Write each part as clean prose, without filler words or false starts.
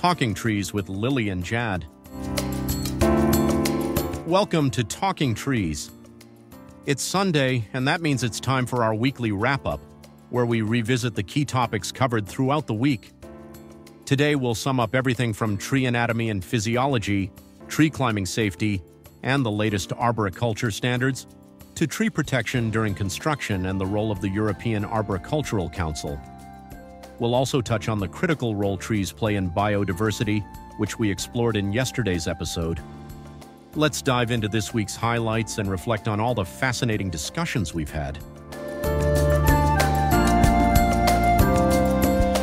Talking Trees with Lily and Jad. Welcome to Talking Trees. It's Sunday, and that means it's time for our weekly wrap-up, where we revisit the key topics covered throughout the week. Today, we'll sum up everything from tree anatomy and physiology, tree climbing safety, and the latest arboriculture standards, to tree protection during construction and the role of the European Arboricultural Council. We'll also touch on the critical role trees play in biodiversity, which we explored in yesterday's episode. Let's dive into this week's highlights and reflect on all the fascinating discussions we've had.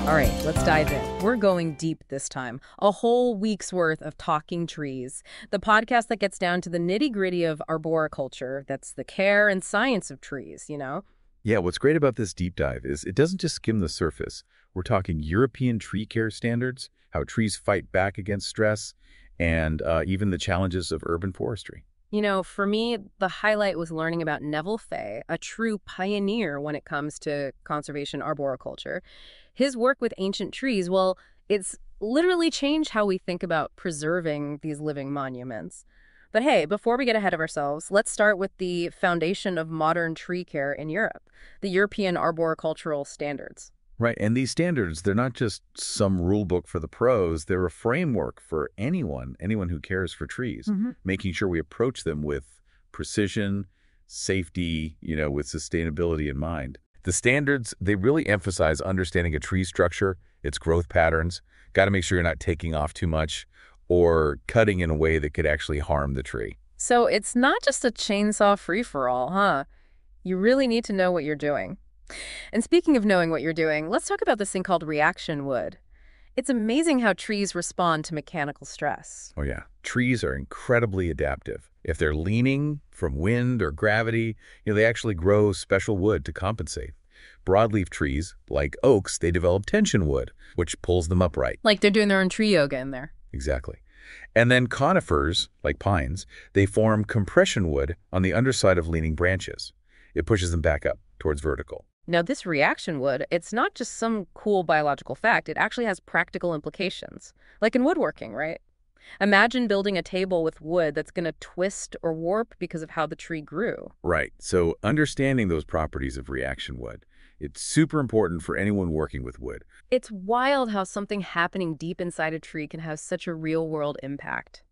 All right, let's dive in. We're going deep this time. A whole week's worth of Talking Trees, the podcast that gets down to the nitty-gritty of arboriculture. That's the care and science of trees, you know? Yeah, what's great about this deep dive is it doesn't just skim the surface. We're talking European tree care standards, how trees fight back against stress, and even the challenges of urban forestry. You know, for me, the highlight was learning about Neville Fay, a true pioneer when it comes to conservation arboriculture. His work with ancient trees, well, it's literally changed how we think about preserving these living monuments. But hey, before we get ahead of ourselves, let's start with the foundation of modern tree care in Europe, the European Arboricultural Standards. Right, and these standards, they're not just some rule book for the pros, they're a framework for anyone who cares for trees, making sure we approach them with precision, safety, with sustainability in mind. The standards, they really emphasize understanding a tree structure, its growth patterns. Got to make sure you're not taking off too much or cutting in a way that could actually harm the tree. So it's not just a chainsaw free-for-all, huh? You really need to know what you're doing. And speaking of knowing what you're doing, let's talk about this thing called reaction wood. It's amazing how trees respond to mechanical stress. Oh yeah, trees are incredibly adaptive. If they're leaning from wind or gravity, they actually grow special wood to compensate. Broadleaf trees, like oaks, they develop tension wood, which pulls them upright. Like they're doing their own tree yoga in there. Exactly. And then conifers, like pines, they form compression wood on the underside of leaning branches. It pushes them back up towards vertical. Now, this reaction wood, it's not just some cool biological fact. It actually has practical implications, like in woodworking, right? Imagine building a table with wood that's going to twist or warp because of how the tree grew. Right. So understanding those properties of reaction wood, it's super important for anyone working with wood. It's wild how something happening deep inside a tree can have such a real-world impact.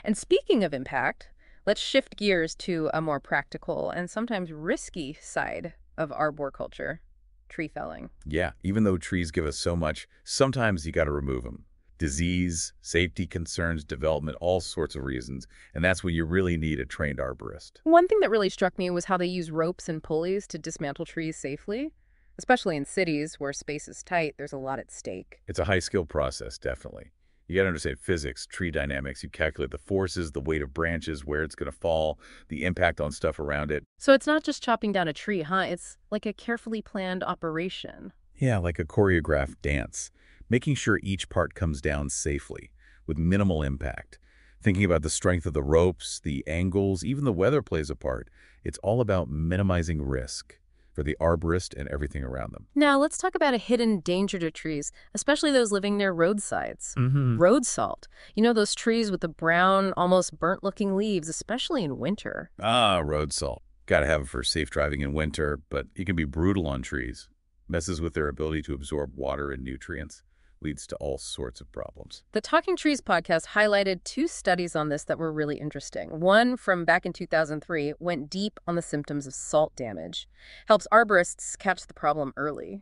And speaking of impact, let's shift gears to a more practical and sometimes risky side of arboriculture, tree felling. Yeah, even though trees give us so much, sometimes you got to remove them. Disease, safety concerns, development, all sorts of reasons. And that's when you really need a trained arborist. One thing that really struck me was how they use ropes and pulleys to dismantle trees safely. Especially in cities where space is tight, there's a lot at stake. It's a high-skill process, definitely. You got to understand physics, tree dynamics. You calculate the forces, the weight of branches, where it's going to fall, the impact on stuff around it. So it's not just chopping down a tree, huh? It's like a carefully planned operation. Yeah, like a choreographed dance. Making sure each part comes down safely, with minimal impact. Thinking about the strength of the ropes, the angles, even the weather plays a part. It's all about minimizing risk for the arborist and everything around them. Now, let's talk about a hidden danger to trees, especially those living near roadsides. Road salt. You know, those trees with the brown, almost burnt-looking leaves, especially in winter. Ah, road salt. Got to have it for safe driving in winter, but it can be brutal on trees. Messes with their ability to absorb water and nutrients. Leads to all sorts of problems. The Talking Trees podcast highlighted 2 studies on this that were really interesting. One from back in 2003 went deep on the symptoms of salt damage, helps arborists catch the problem early.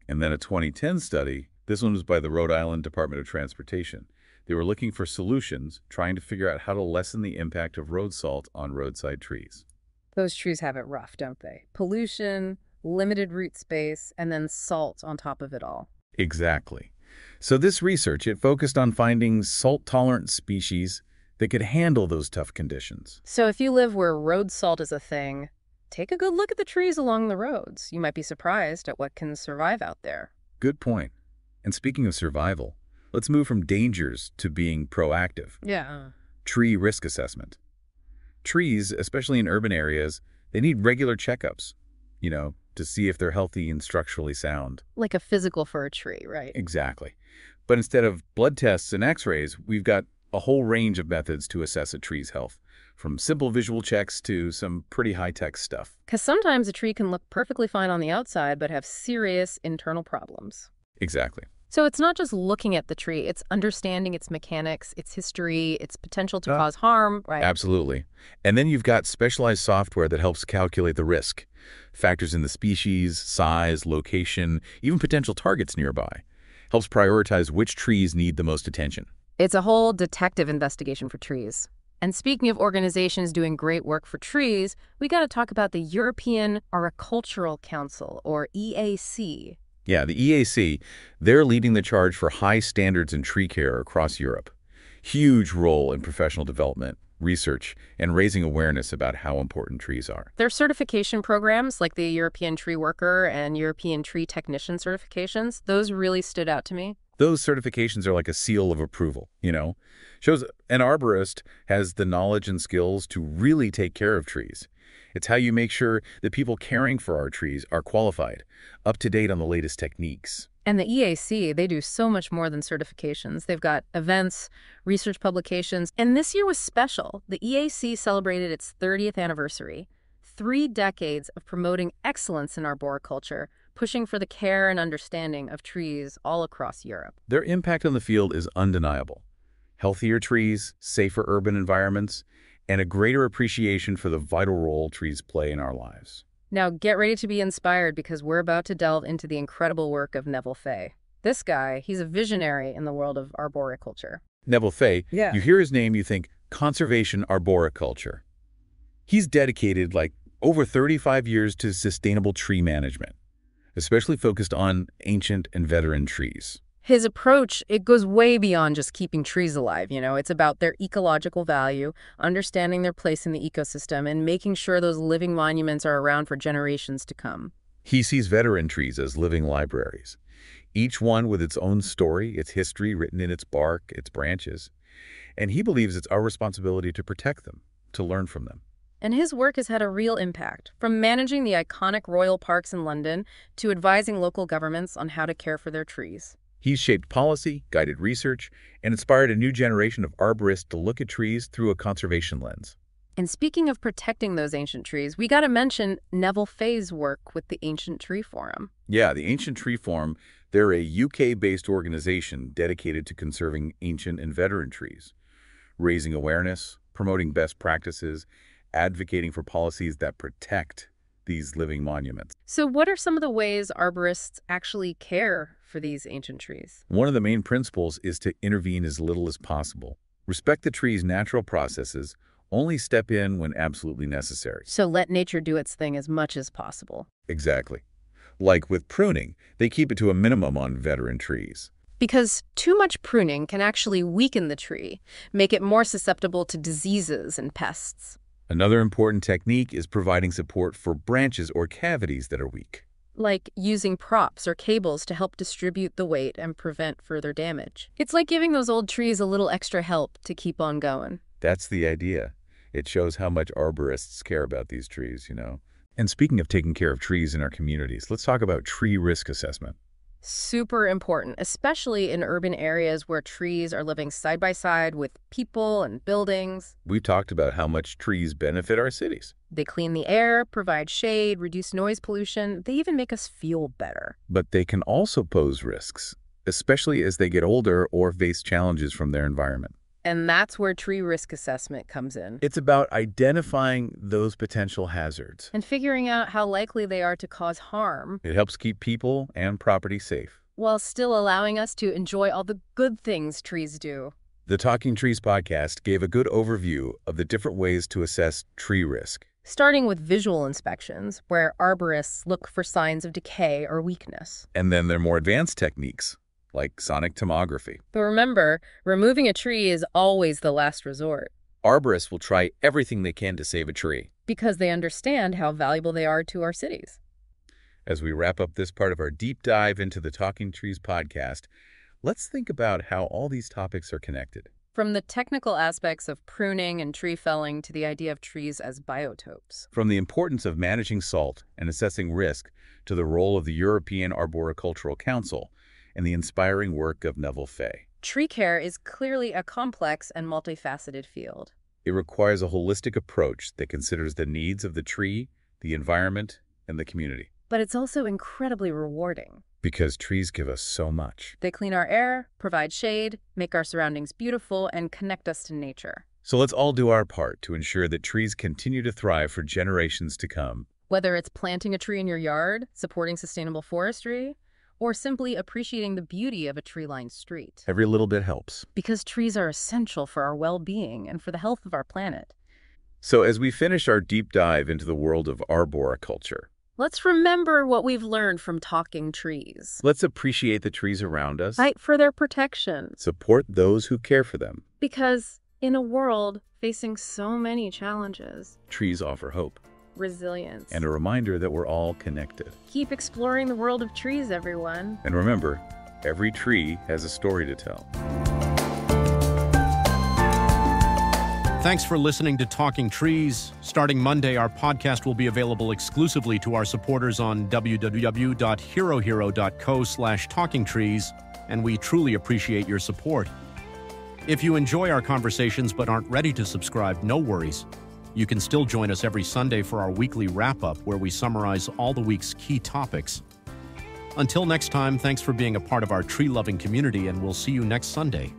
And then a 2010 study, this one was by the Rhode Island Department of Transportation. They were looking for solutions, trying to figure out how to lessen the impact of road salt on roadside trees. Those trees have it rough, don't they? Pollution, limited root space, and then salt on top of it all. Exactly. So this research, it focused on finding salt-tolerant species that could handle those tough conditions. So if you live where road salt is a thing, take a good look at the trees along the roads. You might be surprised at what can survive out there. Good point. And speaking of survival, let's move from dangers to being proactive. Yeah. Tree risk assessment. Trees, especially in urban areas, they need regular checkups. to see if they're healthy and structurally sound. Like a physical for a tree, right? Exactly. But instead of blood tests and x-rays, we've got a whole range of methods to assess a tree's health, from simple visual checks to some pretty high-tech stuff. Because sometimes a tree can look perfectly fine on the outside, but have serious internal problems. Exactly. So it's not just looking at the tree, it's understanding its mechanics, its history, its potential to cause harm, right? Absolutely. And then you've got specialized software that helps calculate the risk. Factors in the species, size, location, even potential targets nearby. Helps prioritize which trees need the most attention. It's a whole detective investigation for trees. And speaking of organizations doing great work for trees, we got to talk about the European Arboricultural Council, or EAC. Yeah, the EAC, they're leading the charge for high standards in tree care across Europe. Huge role in professional development, research, and raising awareness about how important trees are. Their certification programs, like the European Tree Worker and European Tree Technician certifications, those really stood out to me. Those certifications are like a seal of approval, Shows an arborist has the knowledge and skills to really take care of trees. It's how you make sure that people caring for our trees are qualified, up to date on the latest techniques. And the EAC, they do so much more than certifications. They've got events, research publications, and this year was special. The EAC celebrated its 30th anniversary. 3 decades of promoting excellence in arboriculture, pushing for the care and understanding of trees all across Europe. Their impact on the field is undeniable. Healthier trees, safer urban environments, and a greater appreciation for the vital role trees play in our lives. Now get ready to be inspired because we're about to delve into the incredible work of Neville Fay. This guy, he's a visionary in the world of arboriculture. Neville Fay, Yeah. You hear his name, you think conservation arboriculture. He's dedicated over 35 years to sustainable tree management, especially focused on ancient and veteran trees. His approach, it goes way beyond just keeping trees alive, It's about their ecological value, understanding their place in the ecosystem, and making sure those living monuments are around for generations to come. He sees veteran trees as living libraries, each one with its own story, its history written in its bark, its branches. And he believes it's our responsibility to protect them, to learn from them. And his work has had a real impact, from managing the iconic royal parks in London to advising local governments on how to care for their trees. He's shaped policy, guided research, and inspired a new generation of arborists to look at trees through a conservation lens. And speaking of protecting those ancient trees, we got to mention Neville Fay's work with the Ancient Tree Forum. Yeah, the Ancient Tree Forum, they're a UK-based organization dedicated to conserving ancient and veteran trees, raising awareness, promoting best practices, advocating for policies that protect these living monuments. So what are some of the ways arborists actually care for these ancient trees? One of the main principles is to intervene as little as possible. Respect the tree's natural processes, only step in when absolutely necessary. So let nature do its thing as much as possible. Exactly. Like with pruning, they keep it to a minimum on veteran trees. Because too much pruning can actually weaken the tree, make it more susceptible to diseases and pests. Another important technique is providing support for branches or cavities that are weak. Like using props or cables to help distribute the weight and prevent further damage. It's like giving those old trees a little extra help to keep on going. That's the idea. It shows how much arborists care about these trees, And speaking of taking care of trees in our communities, let's talk about tree risk assessment. Super important, especially in urban areas where trees are living side by side with people and buildings. We've talked about how much trees benefit our cities. They clean the air, provide shade, reduce noise pollution. They even make us feel better. But they can also pose risks, especially as they get older or face challenges from their environment. And that's where tree risk assessment comes in. It's about identifying those potential hazards. And figuring out how likely they are to cause harm. It helps keep people and property safe, while still allowing us to enjoy all the good things trees do. The Talking Trees podcast gave a good overview of the different ways to assess tree risk. Starting with visual inspections, where arborists look for signs of decay or weakness. And then there are more advanced techniques, like sonic tomography. But remember, removing a tree is always the last resort. Arborists will try everything they can to save a tree, because they understand how valuable they are to our cities. As we wrap up this part of our deep dive into the Talking Trees podcast, let's think about how all these topics are connected. From the technical aspects of pruning and tree felling to the idea of trees as biotopes. From the importance of managing salt and assessing risk to the role of the European Arboricultural Council and the inspiring work of Neville Fay. Tree care is clearly a complex and multifaceted field. It requires a holistic approach that considers the needs of the tree, the environment, and the community. But it's also incredibly rewarding. Because trees give us so much. They clean our air, provide shade, make our surroundings beautiful, and connect us to nature. So let's all do our part to ensure that trees continue to thrive for generations to come. Whether it's planting a tree in your yard, supporting sustainable forestry, or simply appreciating the beauty of a tree-lined street. Every little bit helps. Because trees are essential for our well-being and for the health of our planet. So as we finish our deep dive into the world of arboriculture, let's remember what we've learned from talking trees. let's appreciate the trees around us. Fight for their protection. Support those who care for them. Because in a world facing so many challenges, Trees offer hope resilience, and a reminder that we're all connected. keep exploring the world of trees, everyone. And remember, every tree has a story to tell. Thanks for listening to Talking Trees. Starting Monday, our podcast will be available exclusively to our supporters on www.herohero.co/talkingtrees, and we truly appreciate your support. If you enjoy our conversations but aren't ready to subscribe, no worries. You can still join us every Sunday for our weekly wrap-up where we summarize all the week's key topics. Until next time, thanks for being a part of our tree-loving community, and we'll see you next Sunday.